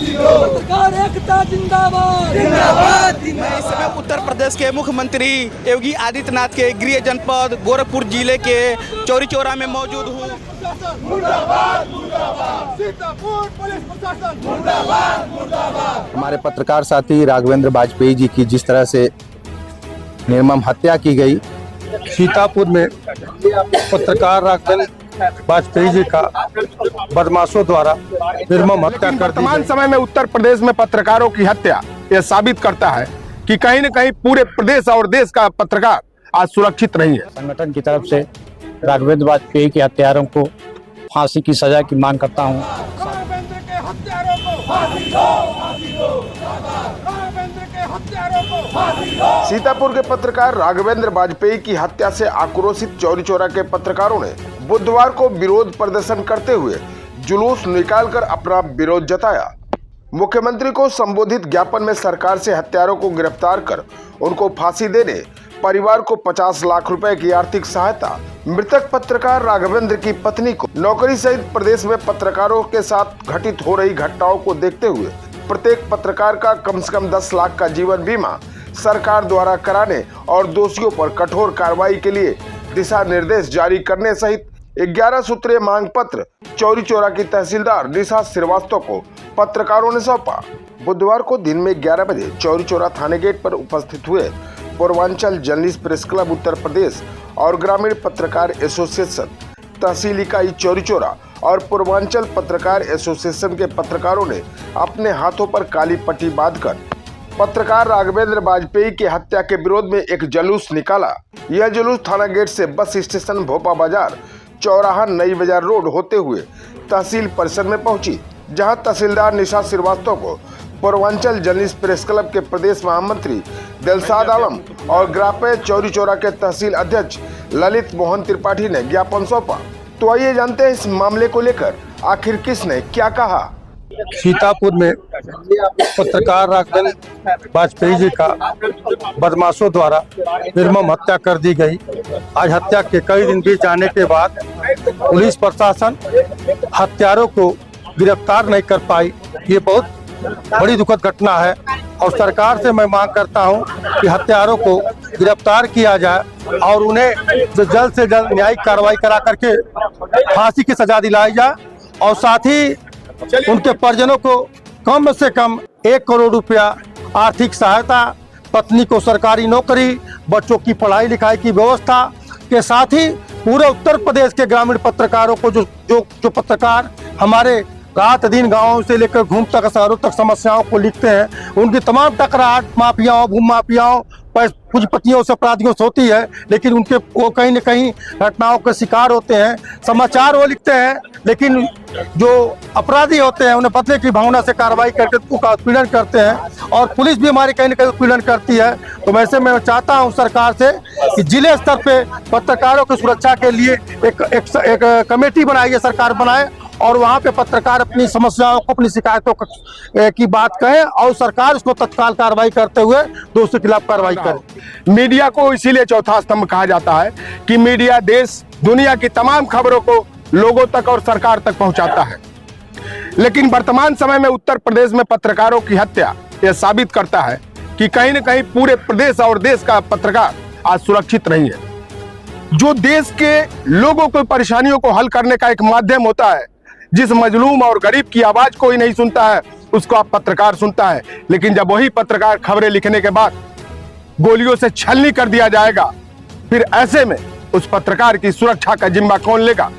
पत्रकार एकता जिंदाबाद जिंदाबाद। मैं इस समय उत्तर प्रदेश के मुख्यमंत्री योगी आदित्यनाथ के गृह जनपद गोरखपुर जिले के चौरी चौरा में मौजूद हूँ। सीतापुर पुलिस प्रशासन मुर्दाबाद। हमारे पत्रकार साथी राघवेंद्र वाजपेयी जी की जिस तरह से निर्मम हत्या की गई, सीतापुर में पत्रकार राघवेंद्र वाजपेयी जी का बदमाशों द्वारा निर्मम हत्या कर दी। वर्तमान समय में उत्तर प्रदेश में पत्रकारों की हत्या यह साबित करता है कि कहीं न कहीं पूरे प्रदेश और देश का पत्रकार आज सुरक्षित नहीं है। संगठन की तरफ से राघवेंद्र वाजपेयी के हत्यारों को फांसी की सजा की मांग करता हूँ। राघवेंद्र के हत्यारों को फांसी दो, फांसी दो। राघवेंद्र के हत्यारों को फांसी दो। सीतापुर के पत्रकार राघवेंद्र वाजपेयी की हत्या से आक्रोशित चौरी चौरा के पत्रकारों ने बुधवार को विरोध प्रदर्शन करते हुए जुलूस निकालकर अपना विरोध जताया। मुख्यमंत्री को संबोधित ज्ञापन में सरकार से हत्यारों को गिरफ्तार कर उनको फांसी देने, परिवार को 50 लाख रुपए की आर्थिक सहायता, मृतक पत्रकार राघवेंद्र की पत्नी को नौकरी सहित प्रदेश में पत्रकारों के साथ घटित हो रही घटनाओं को देखते हुए प्रत्येक पत्रकार का कम से कम 10 लाख का जीवन बीमा सरकार द्वारा कराने और दोषियों पर कठोर कार्रवाई के लिए दिशा निर्देश जारी करने सहित 11 सूत्रीय मांग पत्र चौरी चौरा की तहसीलदार निशा श्रीवास्तव को पत्रकारों ने सौंपा। बुधवार को दिन में 11 बजे चौरी चौरा थाने गेट पर उपस्थित हुए Purvanchal journalist press club Uttar Pradesh और ग्रामीण पत्रकार एसोसिएशन तहसील इकाई चौरी चौरा और पूर्वांचल पत्रकार एसोसिएशन के पत्रकारों ने अपने हाथों पर काली पट्टी बांधकर पत्रकार राघवेंद्र वाजपेयी की हत्या के विरोध में एक जुलूस निकाला। यह जुलूस थाना गेट से बस स्टेशन भोपा बाजार चौराहा नई बाजार रोड होते हुए तहसील परिसर में पहुंची, जहां तहसीलदार निशा श्रीवास्तव को पूर्वांचल जर्नलिस्ट प्रेस क्लब के प्रदेश महामंत्री दिलशाद आलम और ग्रापे चौरी चौरा के तहसील अध्यक्ष ललित मोहन त्रिपाठी ने ज्ञापन सौंपा। तो आइए जानते हैं इस मामले को लेकर आखिर किसने क्या कहा। सीतापुर में पत्रकार राघवेंद्र वाजपेयी जी का बदमाशों द्वारा निर्मम हत्या कर दी गई। आज हत्या के कई दिन बीत जाने के बाद पुलिस प्रशासन हत्यारों को गिरफ्तार नहीं कर पाई। ये बहुत बड़ी दुखद घटना है और सरकार से मैं मांग करता हूं कि हत्यारों को गिरफ्तार किया जाए और उन्हें जल्द से जल्द न्यायिक कार्रवाई करा करके फांसी की सजा दिलाई जाए और साथ ही उनके परिजनों को कम से कम 1 करोड़ रुपया आर्थिक सहायता, पत्नी को सरकारी नौकरी, बच्चों की पढ़ाई लिखाई की व्यवस्था के साथ ही पूरे उत्तर प्रदेश के ग्रामीण पत्रकारों को जो पत्रकार हमारे रात दिन गांवों से लेकर घूम तक शहरों तक समस्याओं को लिखते हैं, उनकी तमाम टकराहट माफियाओं, भूमि माफियाओं, पूंजीपतियों से, अपराधियों से होती है, लेकिन उनके वो कहीं न कहीं घटनाओं के शिकार होते हैं। समाचार वो लिखते हैं, लेकिन जो अपराधी होते हैं उन्हें बदले की भावना से कार्रवाई करके उनका उत्पीड़न करते हैं और पुलिस भी हमारी कहीं न कहीं उत्पीड़न करती है। तो वैसे मैं चाहता हूं सरकार से कि जिले स्तर पे पत्रकारों की सुरक्षा के लिए एक कमेटी बनाई है, सरकार बनाए और वहाँ पे पत्रकार अपनी समस्याओं को, अपनी शिकायतों की बात कहें और सरकार उसको तत्काल कार्रवाई करते हुए दोषियों के खिलाफ कार्रवाई करे। मीडिया को इसीलिए चौथा स्तंभ कहा जाता है कि मीडिया देश दुनिया की तमाम खबरों को लोगों तक और सरकार तक पहुंचाता है, लेकिन वर्तमान समय में उत्तर प्रदेश में पत्रकारों की हत्या यह साबित करता है कि कहीं न कहीं पूरे प्रदेश और देश का पत्रकार आज सुरक्षित नहीं है। जो देश के लोगों की परेशानियों को हल करने का एक माध्यम होता है, जिस मजलूम और गरीब की आवाज कोई नहीं सुनता है उसको आप पत्रकार सुनता है, लेकिन जब वही पत्रकार खबरें लिखने के बाद गोलियों से छलनी कर दिया जाएगा, फिर ऐसे में उस पत्रकार की सुरक्षा का जिम्मा कौन लेगा।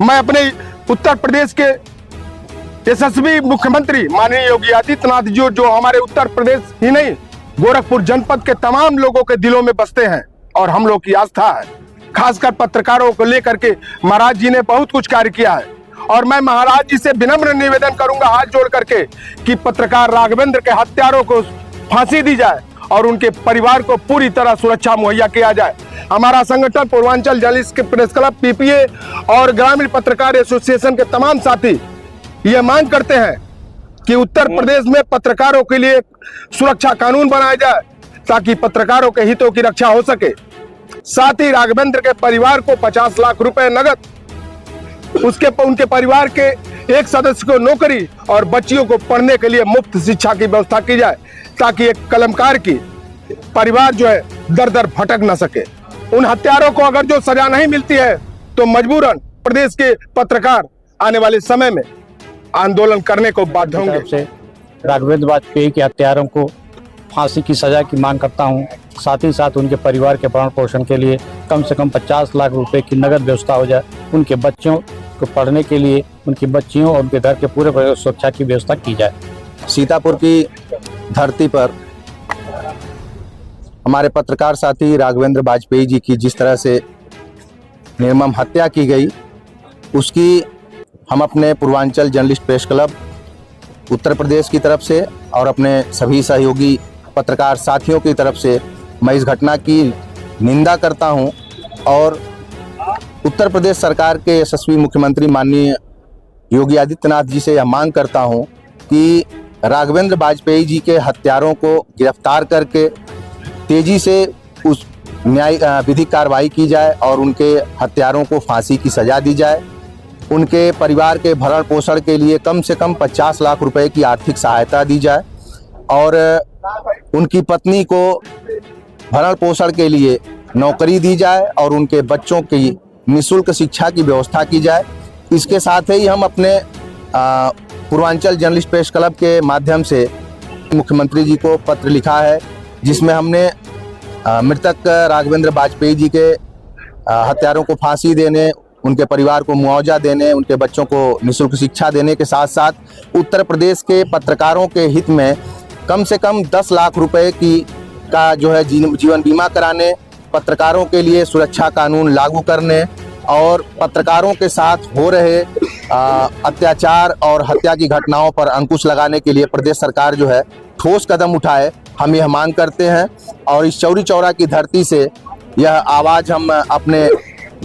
मैं अपने उत्तर प्रदेश के यशस्वी मुख्यमंत्री माननीय योगी आदित्यनाथ जो हमारे उत्तर प्रदेश ही नहीं गोरखपुर जनपद के तमाम लोगों के दिलों में बसते हैं और हम लोग की आस्था है, खासकर पत्रकारों को लेकर के महाराज जी ने बहुत कुछ कार्य किया है और मैं महाराज जी से विनम्र निवेदन करूंगा हाथ जोड़ करके कि पत्रकार राघवेंद्र के हत्यारों को फांसी दी जाए और उनके परिवार को पूरी तरह सुरक्षा मुहैया किया जाए। हमारा संगठन Purvanchal journalist press club PPA और ग्रामीण पत्रकार एसोसिएशन के तमाम साथी ये मांग करते हैं कि उत्तर प्रदेश में पत्रकारों के लिए सुरक्षा कानून बनाया जाए ताकि पत्रकारों के हितों की रक्षा हो सके। साथ ही राघवेंद्र के परिवार को 50 लाख रुपए नगद उनके परिवार के एक सदस्य को नौकरी और बच्चियों को पढ़ने के लिए मुफ्त शिक्षा की व्यवस्था की जाए, ताकि एक कलमकार की परिवार जो है दर दर भटक न सके। उन हत्यारों को अगर जो सजा नहीं मिलती है तो मजबूरन प्रदेश के पत्रकार आने वाले समय में आंदोलन करने को बाध्य होंगे। से राघवेंद्र वाजपेयी के हत्यारों को फांसी की सजा की मांग करता हूं। साथ ही साथ उनके परिवार के भरण पोषण के लिए कम से कम 50 लाख रुपए की नगद व्यवस्था हो जाए। उनके बच्चों को पढ़ने के लिए उनकी बच्चियों और उनके घर के पूरे परिवार की सुरक्षा की व्यवस्था की जाए। सीतापुर की धरती पर हमारे पत्रकार साथी राघवेंद्र वाजपेयी जी की जिस तरह से निर्मम हत्या की गई, उसकी हम अपने Purvanchal journalist press club Uttar Pradesh की तरफ से और अपने सभी सहयोगी पत्रकार साथियों की तरफ से मैं इस घटना की निंदा करता हूं और उत्तर प्रदेश सरकार के यशस्वी मुख्यमंत्री माननीय योगी आदित्यनाथ जी से यह मांग करता हूं कि राघवेंद्र वाजपेयी जी के हत्यारों को गिरफ्तार करके तेजी से उस न्याय विधिक कार्रवाई की जाए और उनके हत्यारों को फांसी की सजा दी जाए। उनके परिवार के भरण पोषण के लिए कम से कम 50 लाख रुपए की आर्थिक सहायता दी जाए और उनकी पत्नी को भरण पोषण के लिए नौकरी दी जाए और उनके बच्चों की निःशुल्क शिक्षा की व्यवस्था की जाए। इसके साथ ही हम अपने पूर्वांचल जर्नलिस्ट प्रेस क्लब के माध्यम से मुख्यमंत्री जी को पत्र लिखा है, जिसमें हमने मृतक राघवेंद्र वाजपेयी जी के हत्यारों को फांसी देने, उनके परिवार को मुआवजा देने, उनके बच्चों को निःशुल्क शिक्षा देने के साथ साथ उत्तर प्रदेश के पत्रकारों के हित में कम से कम 10 लाख रुपए का जो है जीवन बीमा कराने, पत्रकारों के लिए सुरक्षा कानून लागू करने और पत्रकारों के साथ हो रहे अत्याचार और हत्या की घटनाओं पर अंकुश लगाने के लिए प्रदेश सरकार जो है ठोस कदम उठाए, हम यह मांग करते हैं। और इस चौरी चौरा की धरती से यह आवाज़ हम अपने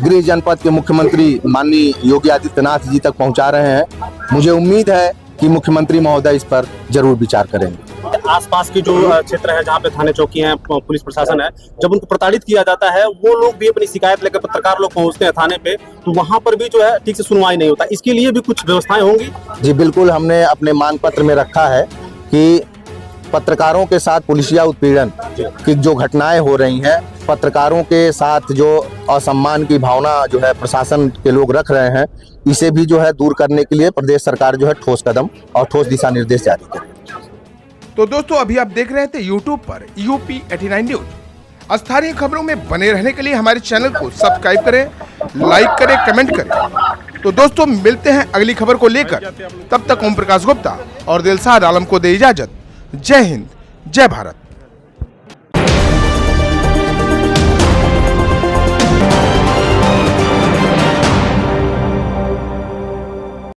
गृह जनपद के मुख्यमंत्री माननीय योगी आदित्यनाथ जी तक पहुंचा रहे हैं। मुझे उम्मीद है कि मुख्यमंत्री महोदय इस पर जरूर विचार करेंगे। आसपास की जो क्षेत्र है जहाँ पे थाने चौकी हैं, पुलिस प्रशासन है, जब उनको प्रताड़ित किया जाता है, वो लोग भी अपनी शिकायत लेकर पत्रकार लोग पहुँचते हैं थाने पे, तो वहाँ पर भी जो है ठीक से सुनवाई नहीं होता। इसके लिए भी कुछ व्यवस्थाएं होंगी? जी बिल्कुल, हमने अपने मांग पत्र में रखा है कि पत्रकारों के साथ पुलिसिया उत्पीड़न की जो घटनाएं हो रही हैं, पत्रकारों के साथ जो असम्मान की भावना जो है प्रशासन के लोग रख रहे हैं, इसे भी जो है दूर करने के लिए प्रदेश सरकार जो है ठोस कदम और ठोस दिशा निर्देश जारी करे। तो दोस्तों, अभी आप देख रहे थे YouTube पर यूपी 89 न्यूज। स्थानीय खबरों में बने रहने के लिए हमारे चैनल को सब्सक्राइब करें, लाइक करें, कमेंट करें। तो दोस्तों, मिलते हैं अगली खबर को लेकर। तब तक ओम प्रकाश गुप्ता और दिलशाद आलम को दे इजाजत। जय हिंद, जय भारत।